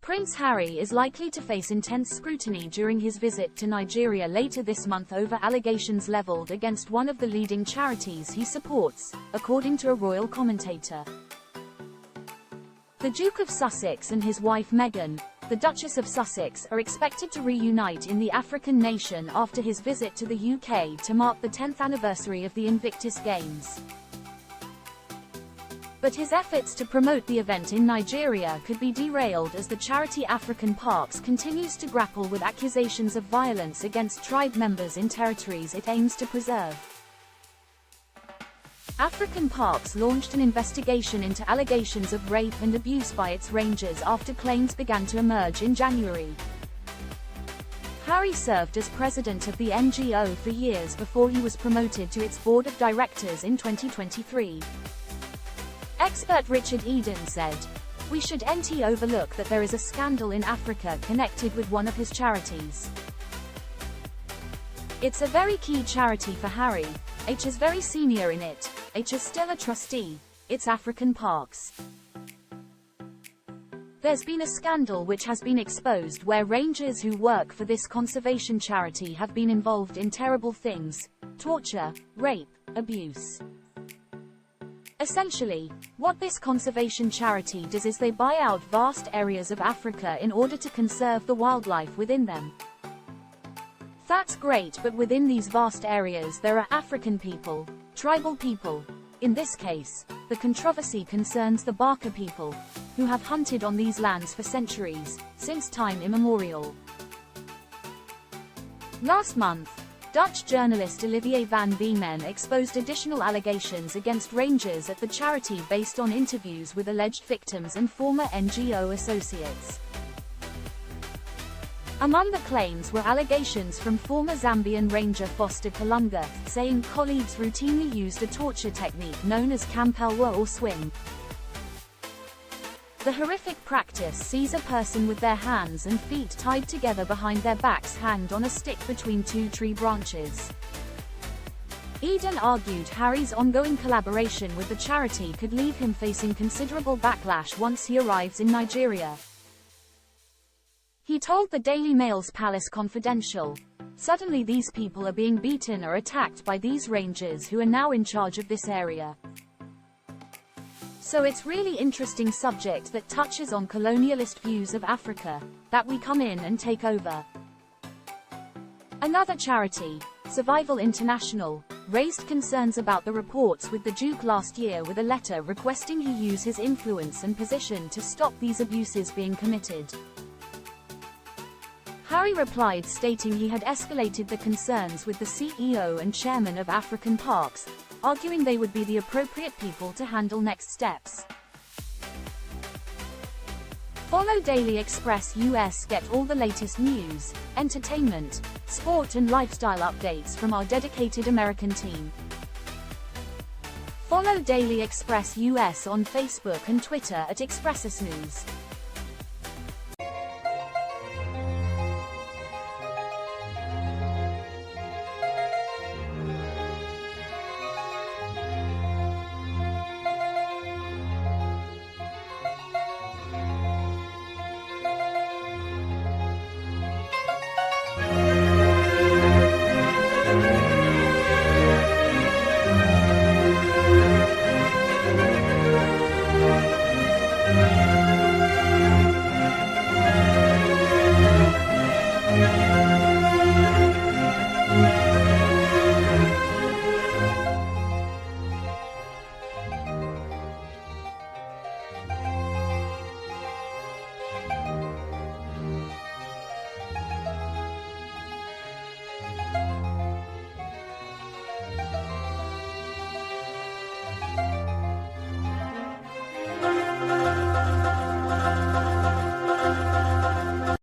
Prince Harry is likely to face intense scrutiny during his visit to Nigeria later this month over allegations leveled against one of the leading charities he supports, according to a royal commentator. The Duke of Sussex and his wife Meghan, the Duchess of Sussex, are expected to reunite in the African nation after his visit to the UK to mark the 10th anniversary of the Invictus Games. But his efforts to promote the event in Nigeria could be derailed as the charity African Parks continues to grapple with accusations of violence against tribe members in territories it aims to preserve. African Parks launched an investigation into allegations of rape and abuse by its rangers after claims began to emerge in January. Harry served as president of the NGO for years before he was promoted to its board of directors in 2023. Expert Richard Eden said, "We shouldn't overlook that there is a scandal in Africa connected with one of his charities. It's a very key charity for Harry. H is very senior in it. H is still a trustee. It's African Parks. There's been a scandal which has been exposed where rangers who work for this conservation charity have been involved in terrible things: torture, rape, abuse. Essentially, what this conservation charity does is they buy out vast areas of Africa in order to conserve the wildlife within them. That's great, but within these vast areas there are African people, tribal people. In this case, the controversy concerns the Barker people, who have hunted on these lands for centuries, since time immemorial." Last month, Dutch journalist Olivier van Beemen exposed additional allegations against rangers at the charity based on interviews with alleged victims and former NGO associates. Among the claims were allegations from former Zambian ranger Foster Kalunga, saying colleagues routinely used a torture technique known as kampelwa or swing. The horrific practice sees a person with their hands and feet tied together behind their backs hanged on a stick between two tree branches. Eden argued Harry's ongoing collaboration with the charity could leave him facing considerable backlash once he arrives in Nigeria. He told the Daily Mail's Palace Confidential, "Suddenly these people are being beaten or attacked by these rangers who are now in charge of this area. So it's really interesting subject that touches on colonialist views of Africa, that we come in and take over." Another charity, Survival International, raised concerns about the reports with the Duke last year with a letter requesting he use his influence and position to stop these abuses being committed. Harry replied stating he had escalated the concerns with the CEO and chairman of African Parks, arguing they would be the appropriate people to handle next steps. Follow Daily Express US. Get all the latest news, entertainment, sport and lifestyle updates from our dedicated American team. Follow Daily Express US on Facebook and Twitter at Expressus News.